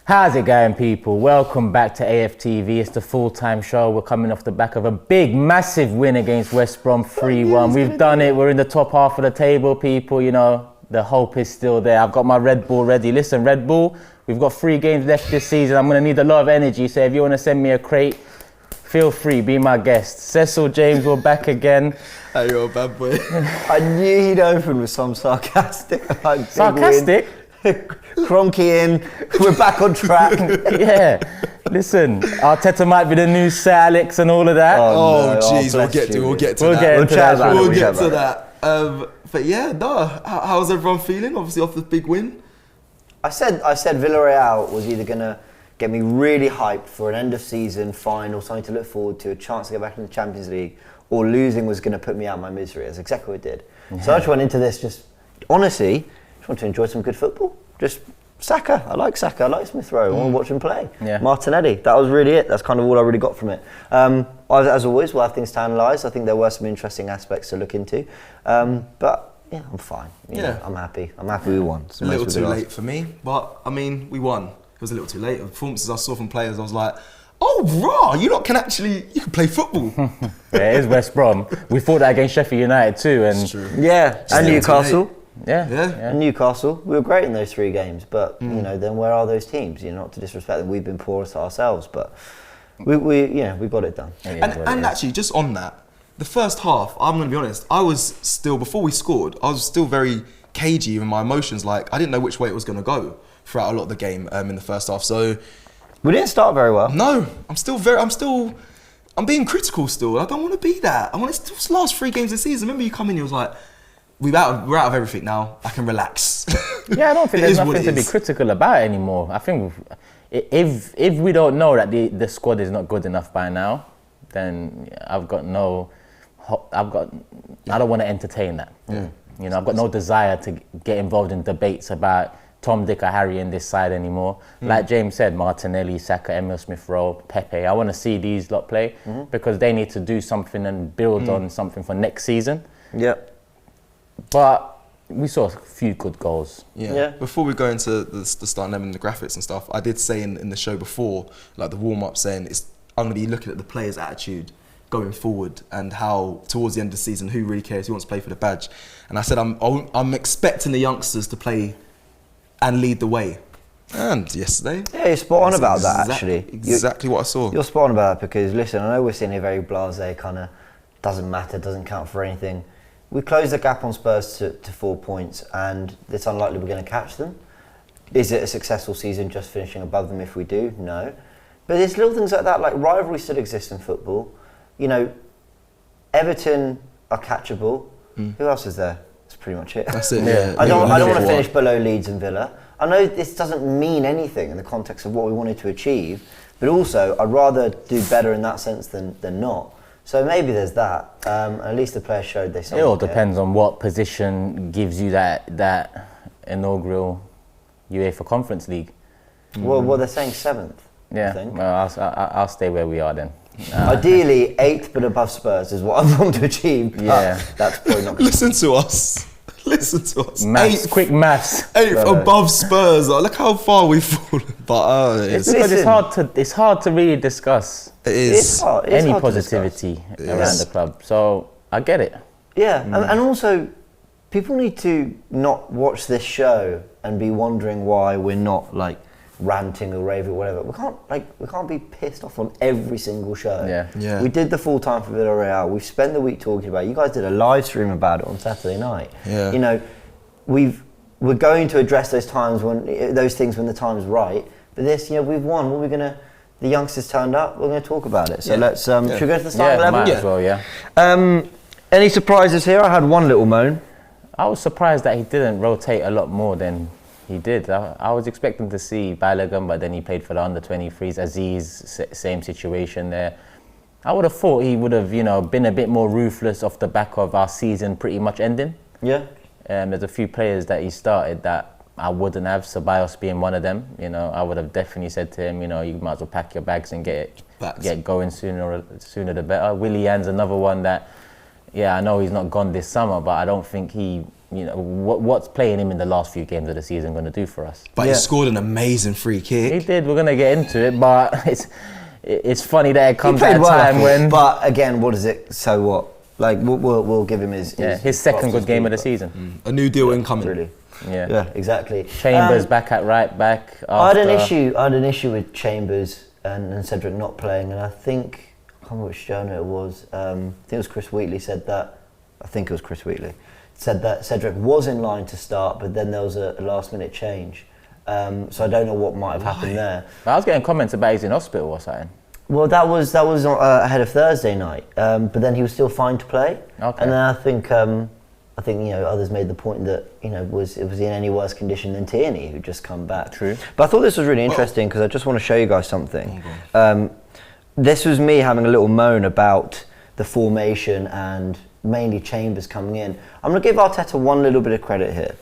How's it going, people? Welcome back to AFTV. It's the full-time show. We're coming off the back of a big, massive win against West Brom 3-1. We've done it. We're in the top half of the table, people. You know, the hope is still there. I've got my Red Bull ready. Listen, Red Bull, we've got 3 games left this season. I'm going to need a lot of energy. So if you want to send me a crate, feel free, be my guest. Cecil James, we're back again. Hey, you're a bad boy. I knew he'd open with some sarcastic. Sarcastic? Cronky in, we're back on track. Yeah. Listen, Arteta might be the new Sir Alex and all of that. Oh, jeez, we'll get to that. We'll get to that. But yeah, no. How's everyone feeling? Obviously, off the big win. I said Villarreal was either gonna get me really hyped for an end of season final, something to look forward to, a chance to get back in the Champions League, or losing was gonna put me out of my misery. That's exactly what it did. Yeah. So I just went into this just honestly. Just want to enjoy some good football. Just Saka. I like Saka. I like Smith Rowe. I want to watch him play. Yeah. Martinelli. That was really it. That's kind of all I really got from it. As always, we'll have things to analyse. I think there were some interesting aspects to look into. But yeah, I'm fine. You know, I'm happy. I'm happy we won. A little too late for me, but I mean, we won. It was a little too late. The performances I saw from players, I was like, oh, raw! You lot you can play football. Yeah, it is West Brom. We fought that against Sheffield United too, and true. Yeah, and Newcastle. Yeah. And Newcastle, we were great in those 3 games, but you know, then where are those teams? You know, not to disrespect them, we've been poor ourselves, but we got it done. And actually, just on that, the first half, I'm going to be honest, I was still, before we scored, I was still very cagey in my emotions. Like, I didn't know which way it was going to go throughout a lot of the game in the first half. So we didn't start very well. No, I'm being critical still. I don't want to be that. I want to still last 3 games of the season. Remember, you come in, you was like, we're out of everything now. I can relax. Yeah, I don't think there's nothing to be critical about anymore. I think if we don't know that the squad is not good enough by now, then I don't want to entertain that. Yeah. You know, I've got no desire to get involved in debates about Tom, Dick or Harry in this side anymore. Like James said, Martinelli, Saka, Emile Smith Rowe, Pepe. I want to see these lot play because they need to do something and build on something for next season. Yeah. But we saw a few good goals. Yeah. Before we go into the starting 11 and the graphics and stuff, I did say in the show before, like the warm-up, saying I'm going to be looking at the players' attitude going forward and how towards the end of the season, who really cares, who wants to play for the badge. And I said I'm expecting the youngsters to play and lead the way. And yesterday... Yeah, you're spot on about that, actually. Exactly what I saw. You're spot on about that because, listen, I know we're sitting here very blasé, kind of doesn't matter, doesn't count for anything. We closed the gap on Spurs to 4 points and it's unlikely we're going to catch them. Is it a successful season just finishing above them if we do? No. But there's little things like that, like rivalry still exists in football. You know, Everton are catchable. Who else is there? That's pretty much it. That's it, yeah. I don't want to finish below Leeds and Villa. I know this doesn't mean anything in the context of what we wanted to achieve, but also I'd rather do better in that sense than not. So maybe there's that. At least the players showed they. It all depends on what position gives you that inaugural UEFA Conference League. Well, they're saying 7th. Yeah. I think. Well, I'll stay where we are then. Ideally, 8th but above Spurs is what I want to achieve. Yeah. That's probably not. Listen to us. Maths, quick maths. 8th above Spurs. Look how far we've fallen. But it's hard to really discuss. It is. Any positivity around the club. So I get it. Yeah, and also people need to not watch this show and be wondering why we're not like ranting or raving or whatever. We can't be pissed off on every single show. Yeah. We did the full time for Villarreal. We've spent the week talking about it. You guys did a live stream about it on Saturday night. Yeah. You know, we're going to address those things when the time's right. But this, you know, we've won. What are we gonna? The youngsters turned up. We're going to talk about it. So let's. Should we go to the start 11? Might as well. Yeah. Any surprises here? I had one little moan. I was surprised that he didn't rotate a lot more than he did. I was expecting to see Balogun, but then he played for the under-23s. Aziz, same situation there. I would have thought he would have, been a bit more ruthless off the back of our season pretty much ending. Yeah. There's a few players that he started that I wouldn't have, Ceballos being one of them. I would have definitely said to him, you might as well pack your bags and get going sooner the better. Willian's another one that, I know he's not gone this summer, but I don't think he you know, what's playing him in the last few games of the season going to do for us? But he scored an amazing free He kick. did. We're going to get into it, but it's funny that it He comes played at a well, I time thought. when But again, what is it? So what? Like we'll give him his second props good as game of well, the season. A new deal incoming. Really. Yeah. Yeah, exactly. Chambers back at right back. I had an after- issue with Chambers and Cedric not playing, and I think I can't remember which journal it was. I think it was Chris Wheatley said that. I think it was Chris Wheatley said that Cedric was in line to start, but then there was a last minute change. So I don't know what might have happened there. I was getting comments about he's in hospital or something. Well, that was ahead of Thursday night, but then he was still fine to play. Okay. And then I think you know others made the point that you know was in any worse condition than Tierney, who'd just come back. True. But I thought this was really interesting because I just want to show you guys something. This was me having a little moan about the formation and mainly Chambers coming in. I'm going to give Arteta one little bit of credit here.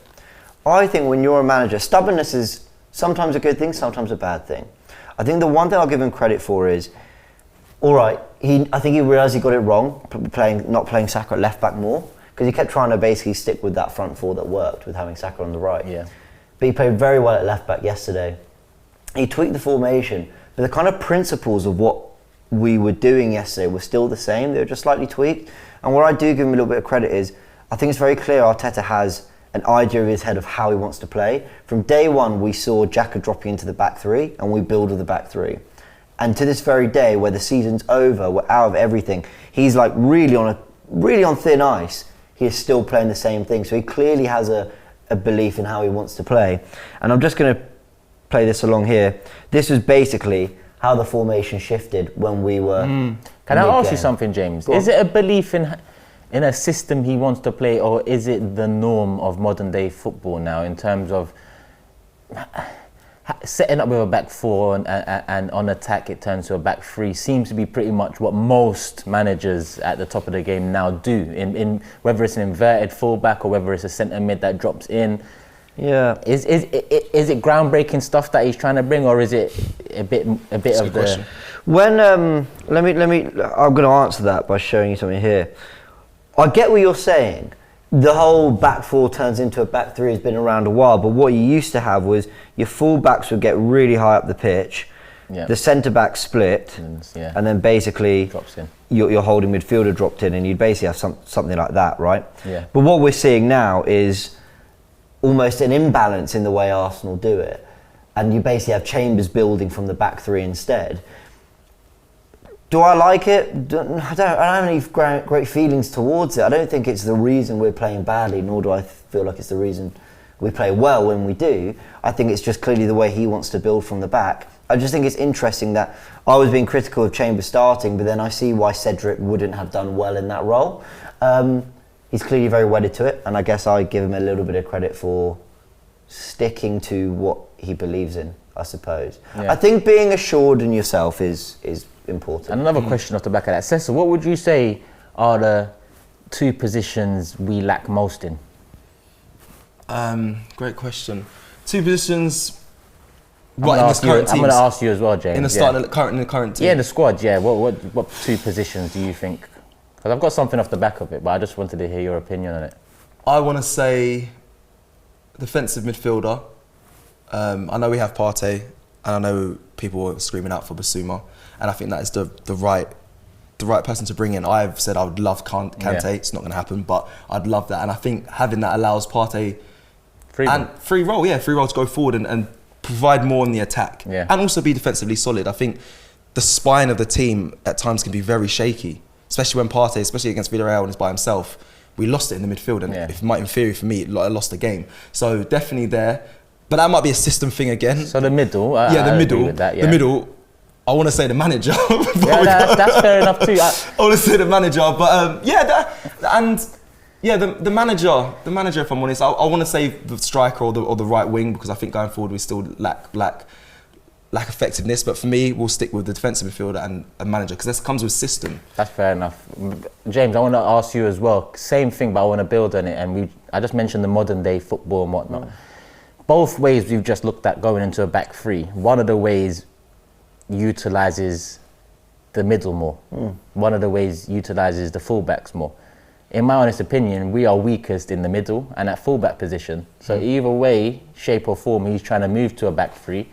I think when you're a manager, stubbornness is sometimes a good thing, sometimes a bad thing. I think the one thing I'll give him credit for is, all right, I think he realised he got it wrong, not playing Saka at left back more, because he kept trying to basically stick with that front four that worked with having Saka on the right. Yeah. But he played very well at left back yesterday. He tweaked the formation, but the kind of principles of what we were doing yesterday were still the same. They were just slightly tweaked. And what I do give him a little bit of credit is, I think it's very clear Arteta has an idea in his head of how he wants to play. From day one, we saw Xhaka dropping into the back three, and we build with the back three. And to this very day, where the season's over, we're out of everything, he's like really on thin ice. He is still playing the same thing. So he clearly has a belief in how he wants to play. And I'm just going to play this along here. This was basically how the formation shifted when we were. Can I ask you mid-game. something, James? Go on. Is it a belief in a system he wants to play, or is it the norm of modern day football now in terms of setting up with a back four and on attack it turns to a back three seems to be pretty much what most managers at the top of the game now do, in whether it's an inverted fullback or whether it's a centre mid that drops in. Yeah. Is it groundbreaking stuff that he's trying to bring, or is it a bit of the question. When let me I'm going to answer that by showing you something here. I get what you're saying. The whole back four turns into a back three has been around a while, but what you used to have was your full backs would get really high up the pitch, Yeah. the centre back split, Yeah. and then basically Drops in. your holding midfielder dropped in, and you'd basically have something like that, right? Yeah. But what we're seeing now is almost an imbalance in the way Arsenal do it, and you basically have Chambers building from the back three instead. Do I like it? I don't have any great feelings towards it. I don't think it's the reason we're playing badly, nor do I feel like it's the reason we play well when we do. I think it's just clearly the way he wants to build from the back. I just think it's interesting that I was being critical of Chambers starting, but then I see why Cedric wouldn't have done well in that role. He's clearly very wedded to it, and I guess I give him a little bit of credit for sticking to what he believes in, I suppose. Yeah. I think being assured in yourself is important. And another question off the back of that, Cecil, what would you say are the two positions we lack most in? Great question. Two positions. I'm going to ask you as well, James. In the current team. Yeah, in the squad. Yeah. What two positions do you think? Because I've got something off the back of it, but I just wanted to hear your opinion on it. I want to say defensive midfielder. I know we have Partey, and I know people are screaming out for Basuma, and I think that is the right person to bring in. I've said I would love Kante. Yeah. It's not going to happen, but I'd love that, and I think having that allows Partey Free role to go forward and provide more in the attack, Yeah. and also be defensively solid. I think the spine of the team at times can be very shaky, especially when Partey, especially against Villarreal, is by himself. We lost it in the midfield, and in theory for me, I lost the game. So definitely there, but that might be a system thing again. So the middle. The middle. Agree with that, yeah. The middle. I want to say the manager. Yeah, that's fair enough too. I want to say the manager, but the manager. The manager, if I'm honest, I want to say the striker or the right wing, because I think going forward we still lack effectiveness. But for me, we'll stick with the defensive midfielder and a manager, because this comes with system. That's fair enough. James, I want to ask you as well. Same thing, but I want to build on it. And I just mentioned the modern day football and whatnot. Both ways we've just looked at going into a back three. One of the ways utilises the middle more. One of the ways utilises the fullbacks more. in my honest opinion, we are weakest in the middle and at fullback position. So either way, shape or form, he's trying to move to a back three.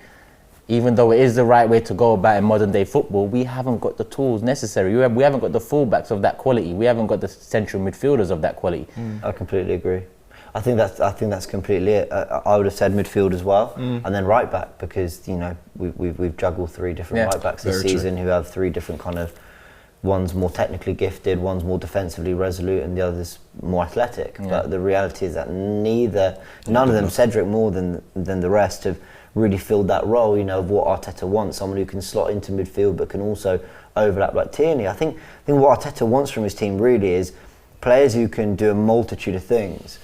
Even though it is the right way to go about in modern day football, we haven't got the tools necessary. We haven't got the fullbacks of that quality. We haven't got the central midfielders of that quality. I completely agree. I think that's completely it. I would have said midfield as well, and then right back, because we've juggled 3 different right backs this season who have 3 different kind of. One's more technically gifted, one's more defensively resolute, and the other's more athletic. Yeah. But the reality is that none of them, Cedric more than the rest, have really filled that role, of what Arteta wants, someone who can slot into midfield but can also overlap like Tierney. I think what Arteta wants from his team really is players who can do a multitude of things.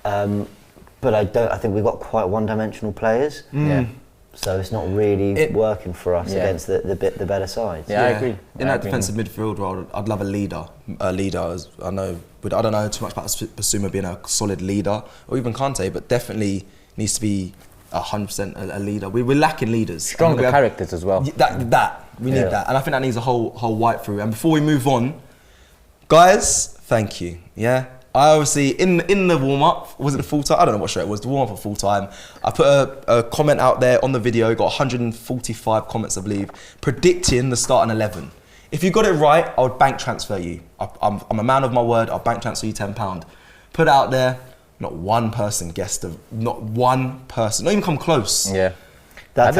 But I think we've got quite one-dimensional players. Yeah. So it's not really working for us against the better sides. Yeah, I agree. In that defensive midfield role, I'd love a leader. I don't know too much about Basuma being a solid leader, or even Kante, but definitely needs to be 100% a leader. We're lacking leaders. Stronger characters as well. We need that, and I think that needs a whole wipe through. And before we move on, guys, thank you. Yeah. I obviously, in the warm-up, was it the full time? I don't know what show it was, the warm-up or full time. I put a comment out there on the video, got 145 comments, I believe, predicting the starting 11. If you got it right, I would bank transfer you. I'm a man of my word, I'll bank transfer you £10. Put it out there, not one person guessed, not one person, not even come close. Yeah. That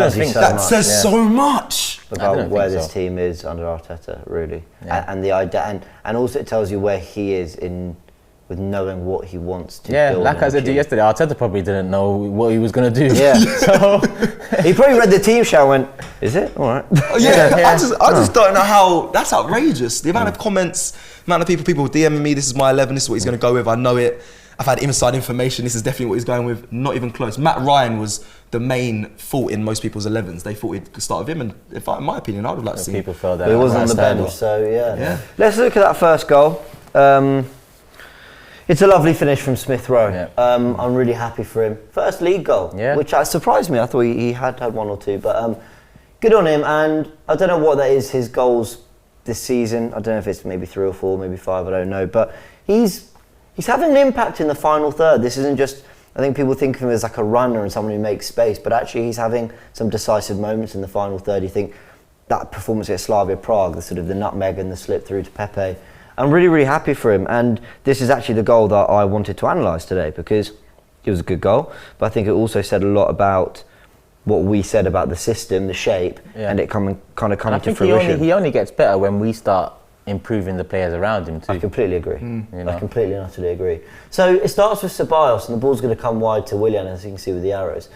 says so much about where this team is under Arteta, really. Yeah. And the idea, and also it tells you where he is with knowing what he wants to Yeah, build. like I said to you yesterday, Arteta probably didn't know what he was going to do. Yeah. So he probably read the team show and went, is it? All right. I just don't know how, that's outrageous. The amount of comments, amount of people DMing me, this is my 11, this is what he's going to go with, I know it. I've had inside information, this is definitely what he's going with, not even close. Matt Ryan was the main fault in most people's 11s. They thought he'd start with him, and in my opinion, I would like to see people felt that. But he was on the bench, so yeah. Let's look at that first goal. It's a lovely finish from Smith Rowe. Yeah. I'm really happy for him. First league goal, which surprised me. I thought he had 1 or 2, but good on him. And I don't know what that is, his goals this season. I don't know if it's maybe 3 or 4, maybe 5, I don't know. But he's having an impact in the final third. This isn't just, I think people think of him as like a runner and someone who makes space, but actually he's having some decisive moments in the final third. You think that performance against Slavia Prague, the sort of the nutmeg and the slip through to Pepe. I'm really, really happy for him, and this is actually the goal that I wanted to analyse today, because it was a good goal, but I think it also said a lot about what we said about the system, the shape, and it coming to fruition. He only gets better when we start improving the players around him too. I completely agree. I completely and utterly agree. So it starts with Ceballos, and the ball's going to come wide to Willian, as you can see with the arrows.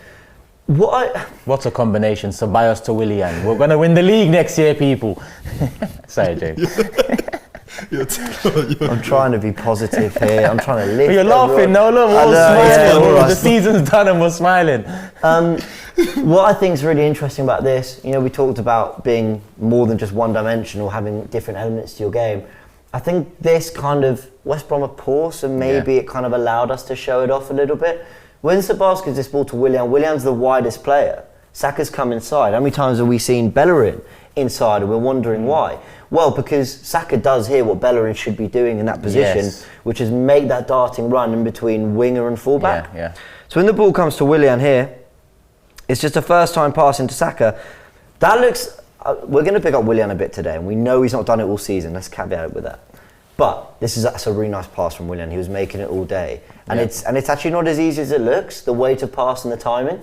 What a combination, Ceballos to Willian. We're going to win the league next year, people. Sorry, James. I'm trying to be positive here. I'm trying to lift. You're laughing, no, look, we're all smiling. The season's done and we're smiling. What I think is really interesting about this, we talked about being more than just one-dimensional, having different elements to your game. I think this kind of West Brom are poor, so maybe it kind of allowed us to show it off a little bit. When Ceballos gives this ball to Willian, Willian's the widest player. Saka's come inside. How many times have we seen Bellerin inside and we're wondering why? Well, because Saka does here what Bellerin should be doing in that position, which is make that darting run in between winger and fullback. Yeah. So when the ball comes to Willian here, it's just a first time pass into Saka. That looks, we're going to pick up Willian a bit today, and we know he's not done it all season. Let's caveat it with that. But that's a really nice pass from Willian. He was making it all day. And it's actually not as easy as it looks, the way to pass and the timing.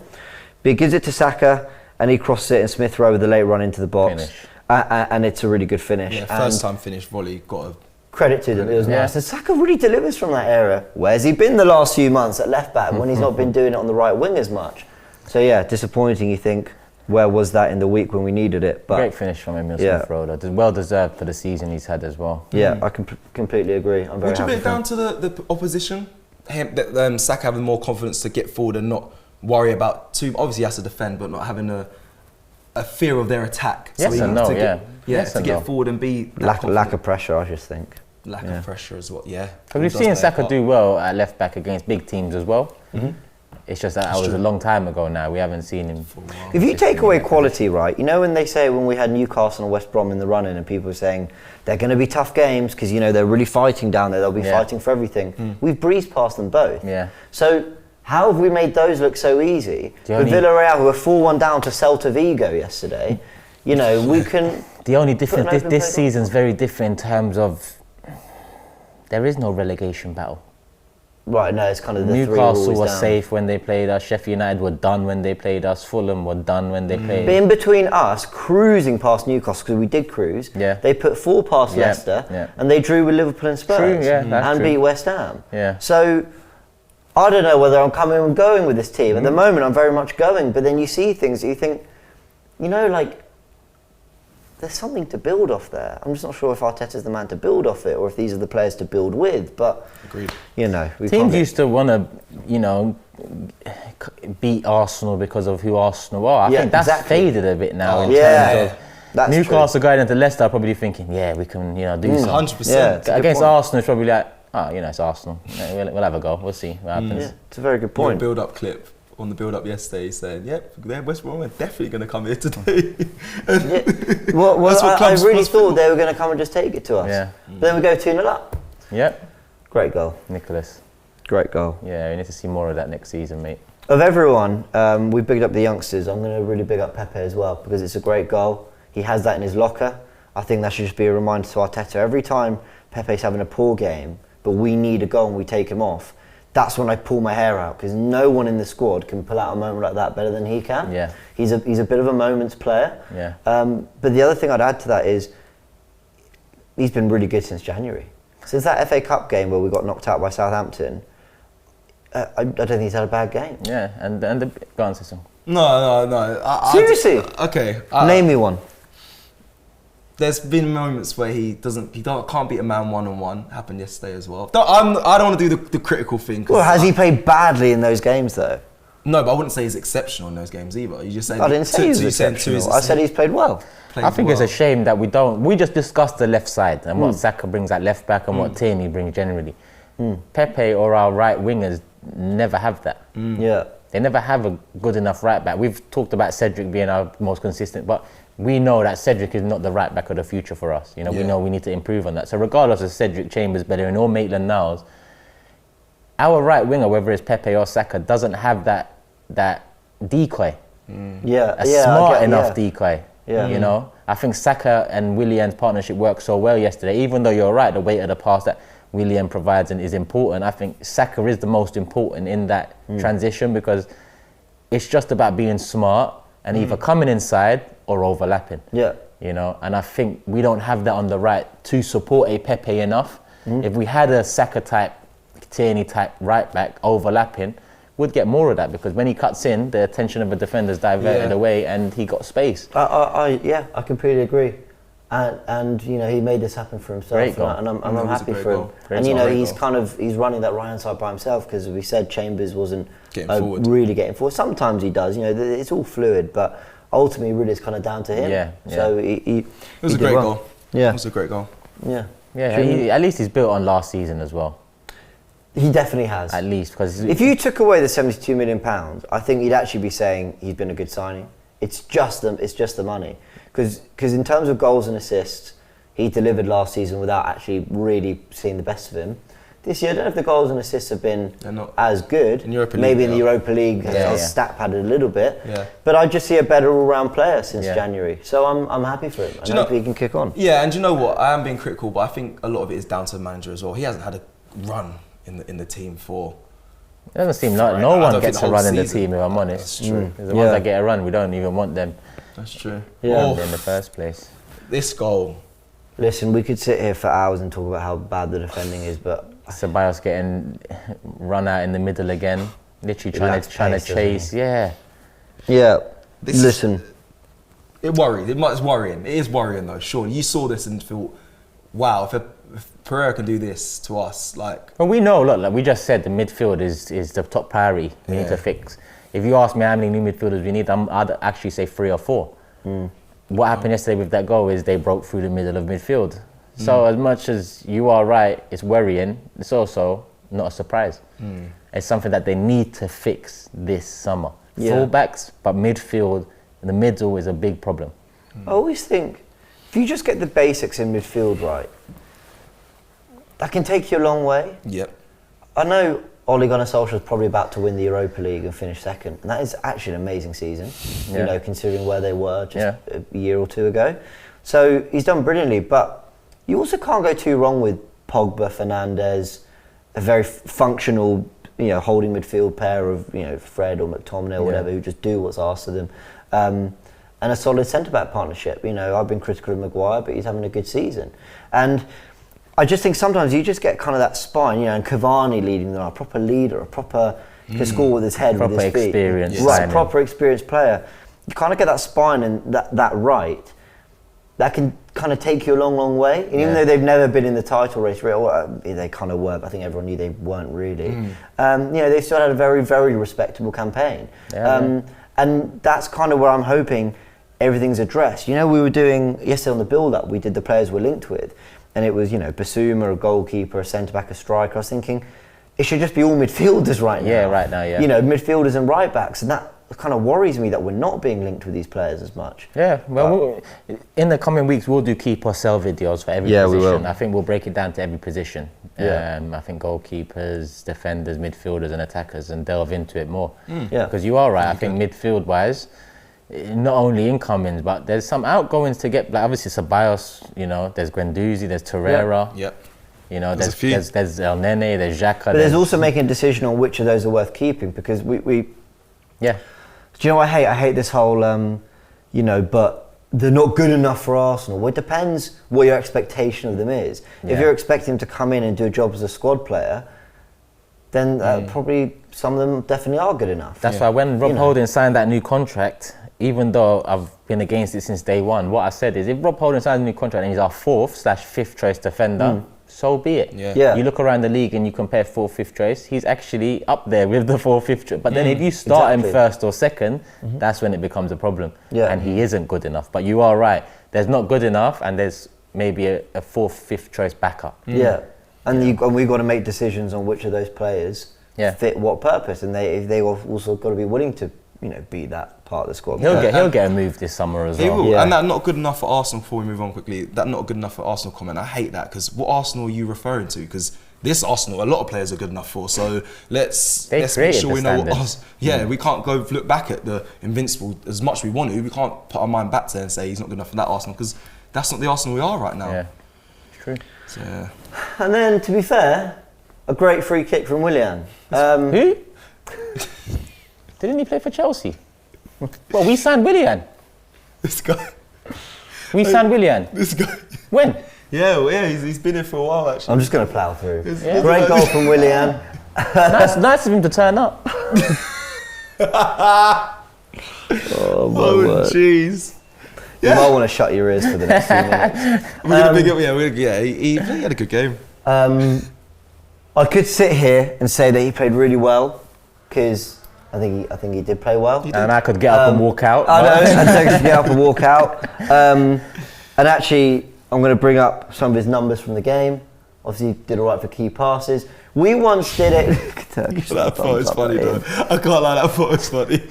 But he gives it to Saka, and he crosses it, and Smith Rowe with a late run into the box. And it's a really good finish. Yeah, first time finish volley, got a credit to them, it was nice. And Saka really delivers from that area. Where's he been the last few months at left back when he's not been doing it on the right wing as much? So yeah, disappointing, you think. Where was that in the week when we needed it? But great finish from Emil Smith Rowe. Well deserved for the season he's had as well. Yeah, I completely agree. I'm very happy. Would you put it down to the opposition? Saka having more confidence to get forward and not worry about too. Obviously, he has to defend, but not having a fear of their attack. Yes and no, to get forward and be lack of pressure, I just think. Lack of pressure as well. Yeah. Because we've seen Saka do well at left back against big teams as well. It's just that was a long time ago now. We haven't seen him. If you take away quality, right, you know when they say when we had Newcastle and West Brom in the run-in and people were saying they're going to be tough games because, you know, they're really fighting down there, they'll be fighting for everything. We've breezed past them both. Yeah. So how have we made those look so easy? With Villarreal, who were 4-1 down to Celta Vigo yesterday, you know, we can... The only difference, this season's very different in terms of there is no relegation battle. Right, no, it's kind of the Newcastle was down. safe when they played us. Sheffield United were done when they played us. Fulham were done when they played. But in between us cruising past Newcastle, because we did cruise, they put 4 past Leicester, and they drew with Liverpool and Spurs, and beat West Ham. Yeah. So I don't know whether I'm coming and going with this team. At the moment, I'm very much going, but then you see things that you think, you know, like, there's something to build off there. I'm just not sure if Arteta's the man to build off it or if these are the players to build with. But, agreed. You know, teams used to want to, you know, beat Arsenal because of who Arsenal are. I think that's faded a bit now. In terms of Newcastle going into Leicester are probably thinking, we can, you know, do something. 100%. Against Arsenal, it's probably like, you know, it's Arsenal. We'll have a go. We'll see what happens. Yeah, it's a very good point. Your build-up clip on the build-up yesterday saying, West Brom are definitely going to come here today. I really thought they were going to come and just take it to us. Yeah. But then we go 2-0 up. Yep. Great goal. Nicholas. Great goal. Yeah, we need to see more of that next season, mate. Of everyone, we bigged up the youngsters. I'm going to really big up Pepe as well because it's a great goal. He has that in his locker. I think that should just be a reminder to Arteta. Every time Pepe's having a poor game, but we need a goal and we take him off, that's when I pull my hair out because no one in the squad can pull out a moment like that better than he can. Yeah. He's a bit of a moments player. Yeah. But the other thing I'd add to that is he's been really good since January. Since that FA Cup game where we got knocked out by Southampton, I don't think he's had a bad game. Yeah, and the go on, Sisson. No. Seriously? Okay. Name me one. There's been moments where he can't beat a man one-on-one. Happened yesterday as well. I don't want to do the critical thing. Well, has he played badly in those games though? No, but I wouldn't say he's exceptional in those games either. You just said I didn't say he was exceptional. I said he's played well. I think it's a shame that we just discussed the left side and what Saka brings at left back and what Tierney brings generally. Pepe or our right wingers never have that. Yeah. They never have a good enough right back. We've talked about Cedric being our most consistent, but we know that Cedric is not the right back of the future for us. You know, we know we need to improve on that. So regardless of Cedric, Chambers, Bellerin or Maitland-Niles, our right winger, whether it's Pepe or Saka, doesn't have that decoy. A smart enough decoy. Yeah. You know, I think Saka and Willian's partnership worked so well yesterday. Even though you're right, the weight of the pass that Willian provides and is important, I think Saka is the most important in that transition because it's just about being smart and either coming inside or overlapping. Yeah. You know, and I think we don't have that on the right to support a Pepe enough. If we had a Saka type, Tierney type right back overlapping, we'd get more of that because when he cuts in, the attention of the defender's diverted away and he got space. I completely agree. And you know, he made this happen for himself. Great goal. And I'm happy for him. Great and you know, goal. he's running that right hand side by himself because we said Chambers wasn't really getting forward. Sometimes he does. You know, it's all fluid, but ultimately, really, it's kind of down to him. Yeah. So it was a great goal. Yeah. It was a great goal. Yeah. Yeah. At least he's built on last season as well. He definitely has. At least because if you took away the £72 million, I think you'd actually be saying he's been a good signing. It's just the money. Because in terms of goals and assists, he delivered last season without actually really seeing the best of him. This year, I don't know if the goals and assists have been as good. In Europa League, maybe in the Europa League, his stat padded a little bit. Yeah. But I just see a better all-round player since January. So I'm happy for him. I hope he can kick on. Yeah, and do you know what? I am being critical, but I think a lot of it is down to the manager as well. He hasn't had a run in the team for... It doesn't seem like no one gets a run in the team, if I'm honest. That's true. The ones that get a run, we don't even want them. That's true. Yeah. In the first place. This goal. Listen, we could sit here for hours and talk about how bad the defending is, but... Ceballos getting run out in the middle again. Literally trying to chase. Yeah. Yeah. It's worried. It's worrying. It is worrying though, Sean. You saw this and thought, wow, if Pereira can do this to us, like... Well, we know, look, like we just said, the midfield is the top priority we need to fix. If you ask me how many new midfielders we need, I'd actually say 3 or 4. What happened yesterday with that goal is they broke through the middle of midfield. So as much as you are right, it's worrying, it's also not a surprise. It's something that they need to fix this summer. Yeah. Fullbacks, but midfield, the middle is a big problem. I always think if you just get the basics in midfield right, that can take you a long way. Yep. I know Ole Gunnar Solskjaer's probably about to win the Europa League and finish second, and that is actually an amazing season. Yeah. You know, considering where they were just a year or two ago. So he's done brilliantly, but you also can't go too wrong with Pogba, Fernandes, a very functional, you know, holding midfield pair of, you know, Fred or McTominay or whatever, who just do what's asked of them. And a solid centre-back partnership. You know, I've been critical of Maguire, but he's having a good season. And I just think sometimes you just get kind of that spine, you know, and Cavani leading them, a proper leader, a proper, can score with his head, Proper with his feet. experienced Right, signing. proper experienced player. You kind of get that spine and that right. That can kind of take you a long, long way. And even though they've never been in the title race, they kind of were, but I think everyone knew they weren't really. You know, they still had a very, very respectable campaign. And that's kind of where I'm hoping everything's addressed. You know, we were doing, yesterday on the build-up, we did the players we're linked with, and it was, you know, Basuma, a goalkeeper, a centre-back, a striker. I was thinking, it should just be all midfielders right now. Yeah, right now, yeah. You know, midfielders and right-backs, and that kind of worries me that we're not being linked with these players as much. Yeah, well, in the coming weeks, we'll do keep or sell videos for every Yeah, we position. will. I think we'll break it down to every position. Yeah. I think goalkeepers, defenders, midfielders and attackers, and delve into it more. Yeah. Because you are right, I think midfield-wise, not only incomings, but there's some outgoings to get, like obviously Ceballos, you know, there's Guendouzi, there's Torreira, Yep. you know, There's a few. there's El Nene, there's Xhaka. But there's also making a decision on which of those are worth keeping, because we Yeah. do you know what I hate? I hate this whole, you know, but they're not good enough for Arsenal. Well, it depends what your expectation of them is. If Yeah. you're expecting them to come in and do a job as a squad player, then probably some of them definitely are good enough. That's why when Rob You know. Holding signed that new contract, even though I've been against it since day one, what I said is if Rob Holding signs a new contract and he's our 4th/5th choice defender, so be it. Yeah. You look around the league and you compare 4th, 5th choice, he's actually up there with the 4th, 5th choice. But then if you start him Exactly. 1st or 2nd, that's when it becomes a problem. Yeah. And he isn't good enough. But you are right. There's not good enough and there's maybe a 4th, 5th choice backup. Yeah, and we've got to make decisions on which of those players fit what purpose, and they've also got to be willing to, you know, be that part of the squad. He'll get a move this summer as He well. will, Yeah. and that not good enough for Arsenal. Before we move on quickly, that not good enough for Arsenal comment. I hate that, because what Arsenal are you referring to? Because this Arsenal, a lot of players are good enough for. So let's make created sure the we know what. standards. We can't go look back at the Invincible as much as we want to. We can't put our mind back there and say he's not good enough for that Arsenal, because that's not the Arsenal we are right now. Yeah, true. So, yeah. And then, to be fair, a great free kick from Willian. Who? Didn't he play for Chelsea? Well, we signed Willian. This guy. We signed Willian. This guy. When? He's been here for a while actually. I'm just going to plough through. Yeah. Great goal from Willian. nice of him to turn up. Oh, my Oh word. jeez. You might want to shut your ears for the next few minutes. We're gonna big up. He had a good game. I could sit here and say that he played really well, because I think he did play well. And I could get up and walk out. I know, but- and so he could get up and walk out. And actually, I'm going to bring up some of his numbers from the game. Obviously, he did all right for key passes. We once did it. That photo is funny though. I can't lie, that photo is funny.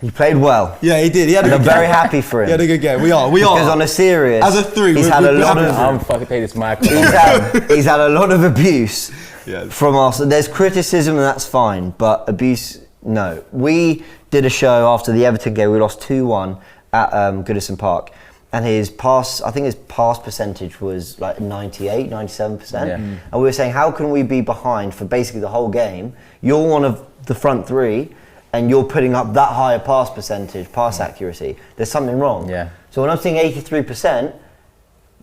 He played well. Yeah, he did. He had a And I'm good very game. happy for him. He had a good game. We are. Because on a serious, As a three, he's we're had a lot happy of for him. I'm fucking take this microphone. he's had a lot of abuse Yeah. from us. There's criticism, and that's fine, but abuse, no. We did a show after the Everton game. We lost 2-1 at Goodison Park, and his pass percentage was like 98, 97%. Yeah. And we were saying, how can we be behind for basically the whole game? You're one of the front three, and you're putting up that higher pass percentage, pass accuracy. There's something wrong. Yeah. So when I'm seeing 83%,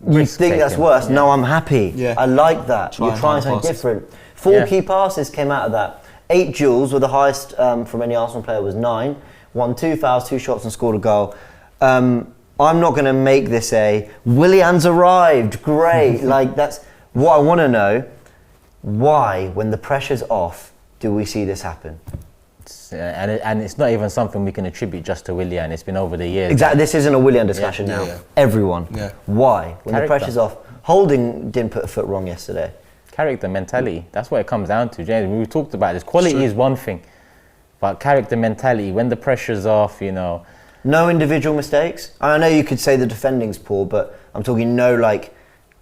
you Risk think that's taking. worse? No, I'm happy. Yeah. I like that. Try You're and trying find something passes. different. 4 Yeah. key passes came out of that. 8 duels were the highest from any Arsenal player was 9. Won 2 fouls, 2 shots, and scored a goal. I'm not going to make this a Willian's arrived. Great. Like that's what I want to know. Why, when the pressure's off, do we see this happen? And it's not even something we can attribute just to Willian. It's been over the years. Exactly. This isn't a Willian discussion Yeah, now. yeah. Everyone. Yeah. Why, when the Character. pressure's off? Holding didn't put a foot wrong yesterday. Character, mentality. That's what it comes down to, James. We talked about this. Quality is one thing, but character, mentality. When the pressure's off, you know. No individual mistakes. I know you could say the defending's poor, but I'm talking no like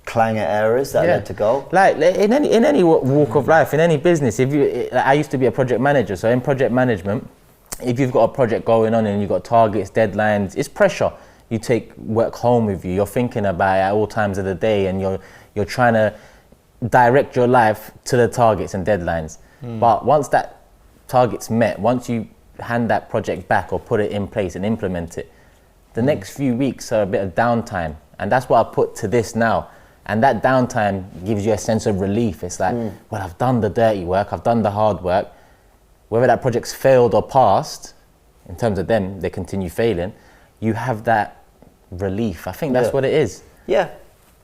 clanger errors that led to goal. Like in any walk of life, in any business. I used to be a project manager, so in project management, if you've got a project going on and you've got targets, deadlines, it's pressure. You take work home with you. You're thinking about it at all times of the day, and you're trying to direct your life to the targets and deadlines. But once that target's met, once you hand that project back or put it in place and implement it, the next few weeks are a bit of downtime, and that's what I put to this now. And that downtime gives you a sense of relief. It's like, well, I've done the dirty work, I've done the hard work. Whether that project's failed or passed, in terms of them, they continue failing, you have that relief. I think that's what it is. Yeah.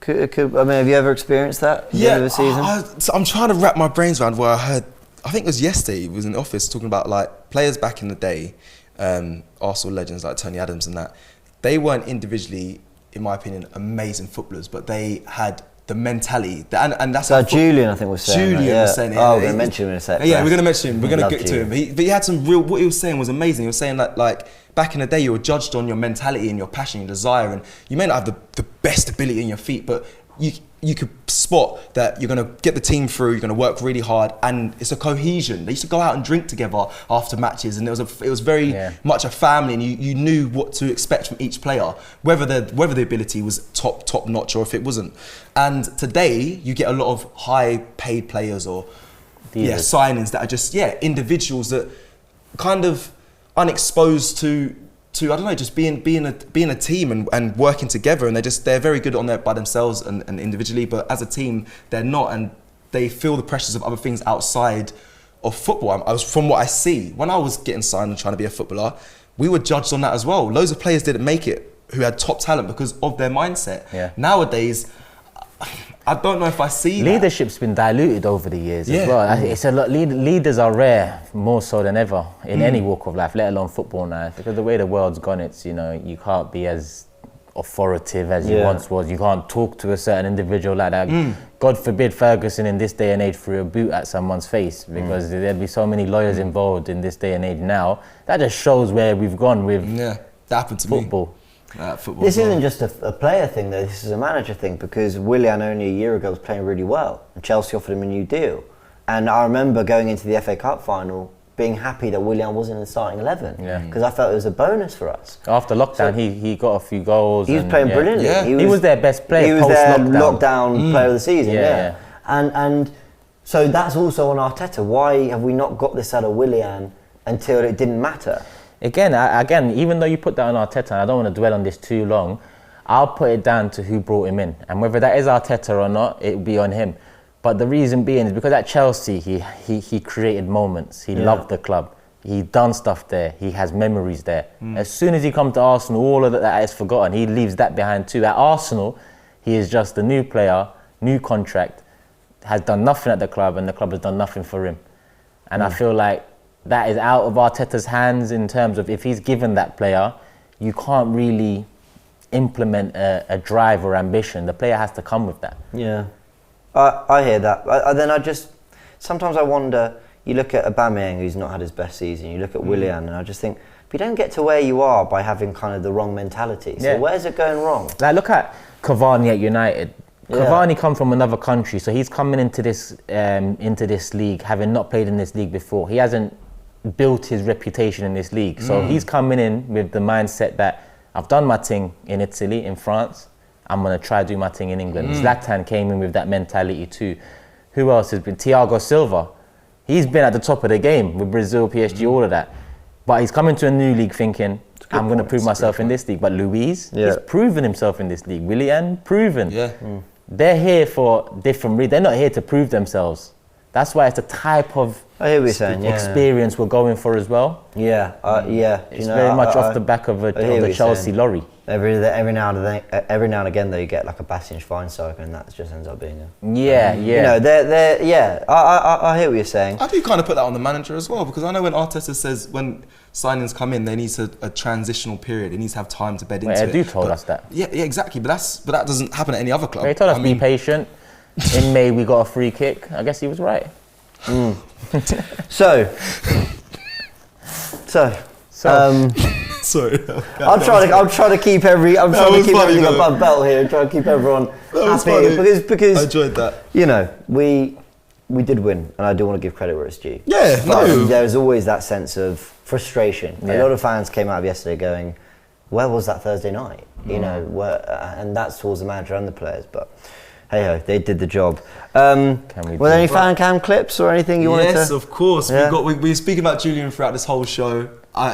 I mean, have you ever experienced that at the end of the season? So I'm trying to wrap my brains around where I heard, I think it was yesterday, he was in the office talking about like players back in the day, Arsenal legends like Tony Adams and that, they weren't individually, in my opinion, amazing footballers, but they had the mentality, and that's So Julian, I think, was saying Julian that, was saying it. Oh, we're going to mention him in a second. Yeah, we're going to mention him. We're going to get to Julian. him. But he had some real. What he was saying was amazing. He was saying that like back in the day, you were judged on your mentality and your passion, your desire, and you may not have the best ability in your feet, but you could spot that you're going to get the team through. You're going to work really hard, and it's a cohesion. They used to go out and drink together after matches, and it was very much a family, and you knew what to expect from each player, whether the ability was top notch or if it wasn't. And today you get a lot of high paid players or signings that are just individuals that kind of unexposed to I don't know, just being a team and working together, and they're very good on there by themselves and individually, but as a team they're not, and they feel the pressures of other things outside of football. From what I see, when I was getting signed and trying to be a footballer, we were judged on that as well. Loads of players didn't make it who had top talent because of their mindset. Nowadays, I don't know if I see that. Leadership's been diluted over the years as well. It's a lot. Leaders are rare, more so than ever in any walk of life, let alone football now. Because the way the world's gone, it's, you know, you can't be as authoritative as you once was. You can't talk to a certain individual like that. God forbid Ferguson in this day and age threw a boot at someone's face, because there'd be so many lawyers involved in this day and age now. That just shows where we've gone with that happened to football. Me. Football This isn't just a player thing though, this is a manager thing, because Willian only a year ago was playing really well and Chelsea offered him a new deal. And I remember going into the FA Cup final being happy that Willian wasn't in the starting 11, because I felt it was a bonus for us. After lockdown, he got a few goals. He was playing brilliantly. He was their best player. He was their lockdown player of the season, And so that's also on Arteta. Why have we not got this out of Willian until it didn't matter? Again, even though you put that on Arteta, and I don't want to dwell on this too long, I'll put it down to who brought him in. And whether that is Arteta or not, it will be on him. But the reason being is because at Chelsea, he created moments. He loved the club. He done stuff there. He has memories there. As soon as he comes to Arsenal, all of that is forgotten. He leaves that behind too. At Arsenal, he is just a new player, new contract, has done nothing at the club, and the club has done nothing for him. And I feel like that is out of Arteta's hands in terms of if he's given that player, you can't really implement a drive or ambition. The player has to come with that. Yeah, I hear that. Sometimes I wonder, you look at Aubameyang, who's not had his best season, you look at Willian, and I just think, but you don't get to where you are by having kind of the wrong mentality. So where's it going wrong? Like, look at Cavani at United. Cavani come from another country, so he's coming into this league having not played in this league before. He hasn't built his reputation in this league, so he's coming in with the mindset that I've done my thing in Italy, in France, I'm going to try to do my thing in England. Zlatan came in with that mentality too. Who else has been? Thiago Silva. He's been at the top of the game with Brazil, PSG, all of that. But he's coming to a new league thinking, I'm going to prove myself in this league. But Luis, he's proven himself in this league. Willian, proven. They're here for different reasons. They're not here to prove themselves. That's why it's the type of experience we're going for as well. It's very much off the back of the Chelsea lorry. Every now and again, though, you get like a Bastian Schweinsteiger, and that just ends up being a... You know, I hear what you're saying. I do kind of put that on the manager as well, because I know when Arteta says when signings come in, there needs a transitional period. He needs to have time to bed into it. Edu told us that. Yeah, exactly. But that doesn't happen at any other club. He told us be patient. in May we got a free kick. I guess he was right. So, Sorry. I'm trying to keep everything above belt here, and try to keep everyone happy because I enjoyed that. You know, we did win, and I do want to give credit where it's due. Yeah, But no. there's always that sense of frustration. Yeah. A lot of fans came out of yesterday going, "Where was that Thursday night?" You know, and that's towards the manager and the players. But hey ho, they did the job. Were there any fan cam clips or anything you wanted to? Yes, of course. Yeah. We were speaking about Julian throughout this whole show.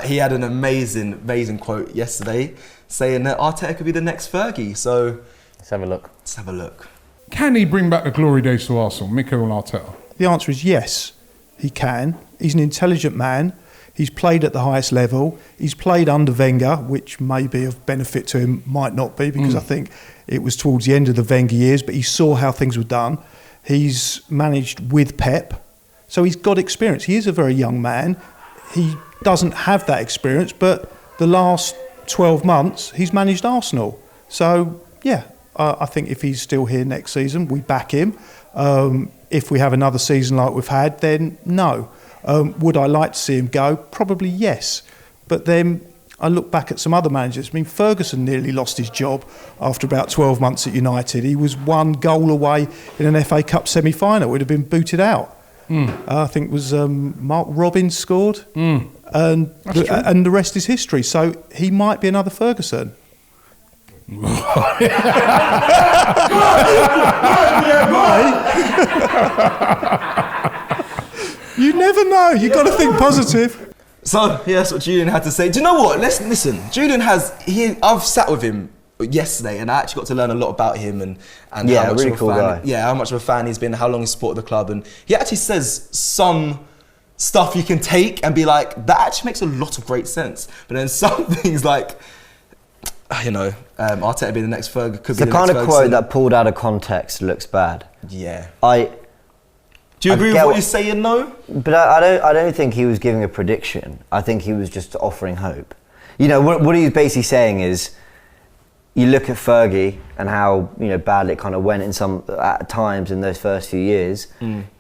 He had an amazing quote yesterday saying that Arteta could be the next Fergie. So Let's have a look. let's have a look. Can he bring back the glory days to Arsenal, Mikel Arteta? The answer is yes, he can. He's an intelligent man. He's played at the highest level. He's played under Wenger, which may be of benefit to him, might not be, because I think it was towards the end of the Wenger years, but he saw how things were done. He's managed with Pep, so he's got experience. He is a very young man. He doesn't have that experience, but the last 12 months, he's managed Arsenal. So, yeah, I think if he's still here next season, we back him. If we have another season like we've had, then no. Would I like to see him go? Probably yes. But then I look back at some other managers. I mean, Ferguson nearly lost his job after about 12 months at United. He was one goal away in an FA Cup semi-final. Would have been booted out. I think it was Mark Robbins scored. And the rest is history. So he might be another Ferguson. You never know. You've got to think positive. So yeah, that's what Julian had to say. Do you know what? Let's listen. Julian I've sat with him yesterday, and I actually got to learn a lot about him and Yeah, how much really of a cool fan, guy. Yeah, how much of a fan he's been, how long he's supported the club, and he actually says some stuff you can take and be like, that actually makes a lot of great sense. But then some things like, you know, Arteta being the next Ferguson could It's be the the kind next of quote Ferguson. that pulled out of context looks bad. Yeah. I Do you agree with get what what- you're saying, though? But I don't think he was giving a prediction. I think he was just offering hope. You know, what he's basically saying is, you look at Fergie and how, you know, bad it kind of went at times in those first few years.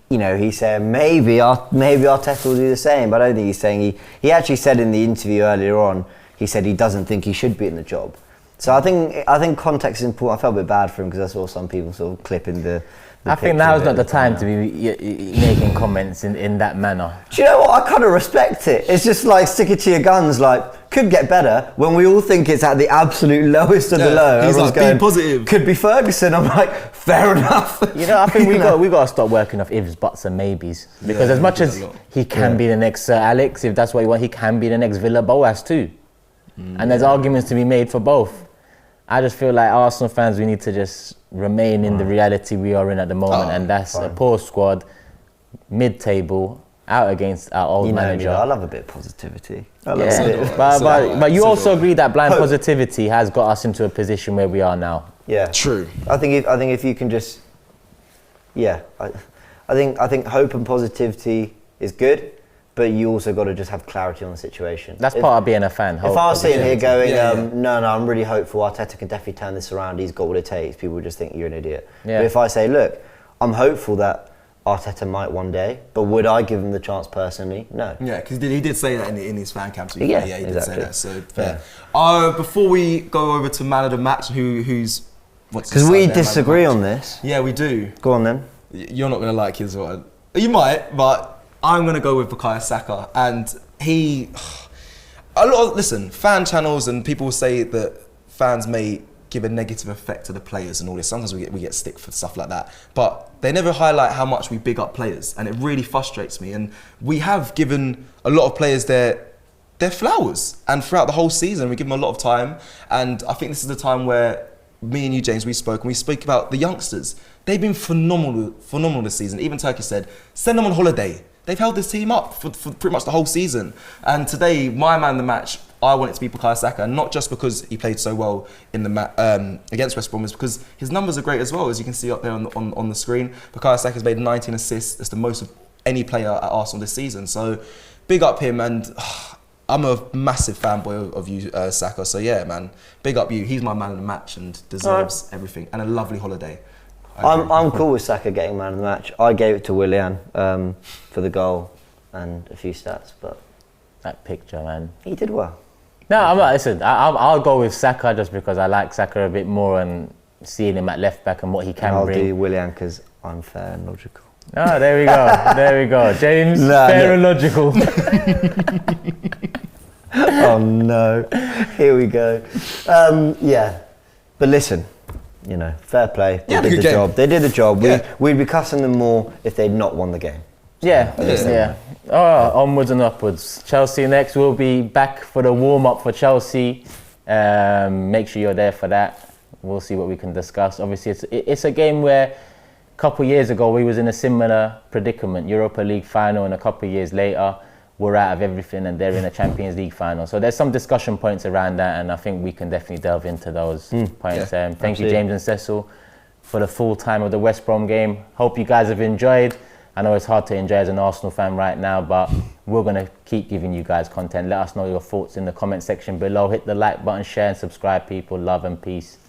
You know, he's saying maybe Arteta will do the same, but I don't think he's saying he actually said in the interview earlier on, he said he doesn't think he should be in the job. So I think context is important. I felt a bit bad for him because I saw some people sort of clipping the I think picture now's of not it the at time to be making comments in that manner. Do you know what? I kind of respect it. It's just like sticking to your guns, like, could get better when we all think it's at the absolute lowest of the low. He's Everyone's like, be positive. Could be Ferguson. I'm like, fair enough. You know, I think we You know? got to stop working off ifs, buts, and maybes. Because Yeah, as much we do as that a lot. he can be the next Sir Alex, if that's what he wants, he can be the next Villa Boas too. And there's arguments to be made for both. I just feel like Arsenal fans, we need to just remain in the reality we are in at the moment, and that's a poor squad, mid-table, out against our old You know me, manager. I love a bit of positivity. I love Yeah, a bit of- but you So also do I. agree that blind positivity has got us into a position where we are now. Yeah. True. I think if you can just, yeah, I think hope and positivity is good, but you also got to just have clarity on the situation. That's part of being a fan. If hope, I was sitting here positivity. going, no, I'm really hopeful Arteta can definitely turn this around, he's got what it takes, people would just think you're an idiot. Yeah. But if I say, look, I'm hopeful that Arteta might one day, but would I give him the chance personally? No. Yeah, because he did say that in his fan camp. Yeah, he did exactly. say that. So fair. Before we go over to man of the match, who's what's Because his we side there, man of the disagree match? on this. Yeah, we do. Go on then. You're not gonna like his one. You might, but I'm gonna go with Bukayo Saka, and listen, fan channels and people say that fans may give a negative effect to the players and all this. Sometimes we get stick for stuff like that, but they never highlight how much we big up players, and it really frustrates me. And we have given a lot of players their flowers, and throughout the whole season we give them a lot of time. And I think this is the time where me and you, James, we speak about the youngsters. They've been phenomenal this season. Even Turkey said, send them on holiday. They've held this team up for pretty much the whole season. And today, my man of the match, I want it to be Bukayo Saka, not just because he played so well in the against West Brom, is because his numbers are great as well, as you can see up there on the screen. Bukayo Saka's made 19 assists. That's the most of any player at Arsenal this season. So big up him, and I'm a massive fanboy of you, Saka. So yeah, man, big up you. He's my man of the match and deserves everything, and a lovely holiday. I'm cool with Saka getting man of the match. I gave it to Willian for the goal and a few stats, but That picture, man. he did well. No, I'm not. Listen, I'll go with Saka just because I like Saka a bit more and seeing him at left back and what he can And I'll bring. do Willian because I'm fair and logical. Oh, there we go. There we go. James, fair and logical. Oh no, here we go. Yeah, but listen, you know, fair play. They Yeah, did good the game. job. They did the job. Yeah. We'd be cussing them more if they'd not won the game. Yeah, yeah. Oh, onwards and upwards. Chelsea next. We'll be back for the warm-up for Chelsea. Make sure you're there for that. We'll see what we can discuss. Obviously, it's a game where a couple of years ago we was in a similar predicament. Europa League final, and a couple of years later we're out of everything and they're in a Champions League final. So there's some discussion points around that, and I think we can definitely delve into those points. Yeah, Thank you, absolutely. James and Cecil, for the full time of the West Brom game. Hope you guys have enjoyed. I know it's hard to enjoy as an Arsenal fan right now, but we're going to keep giving you guys content. Let us know your thoughts in the comment section below. Hit the like button, share and subscribe, people. Love and peace.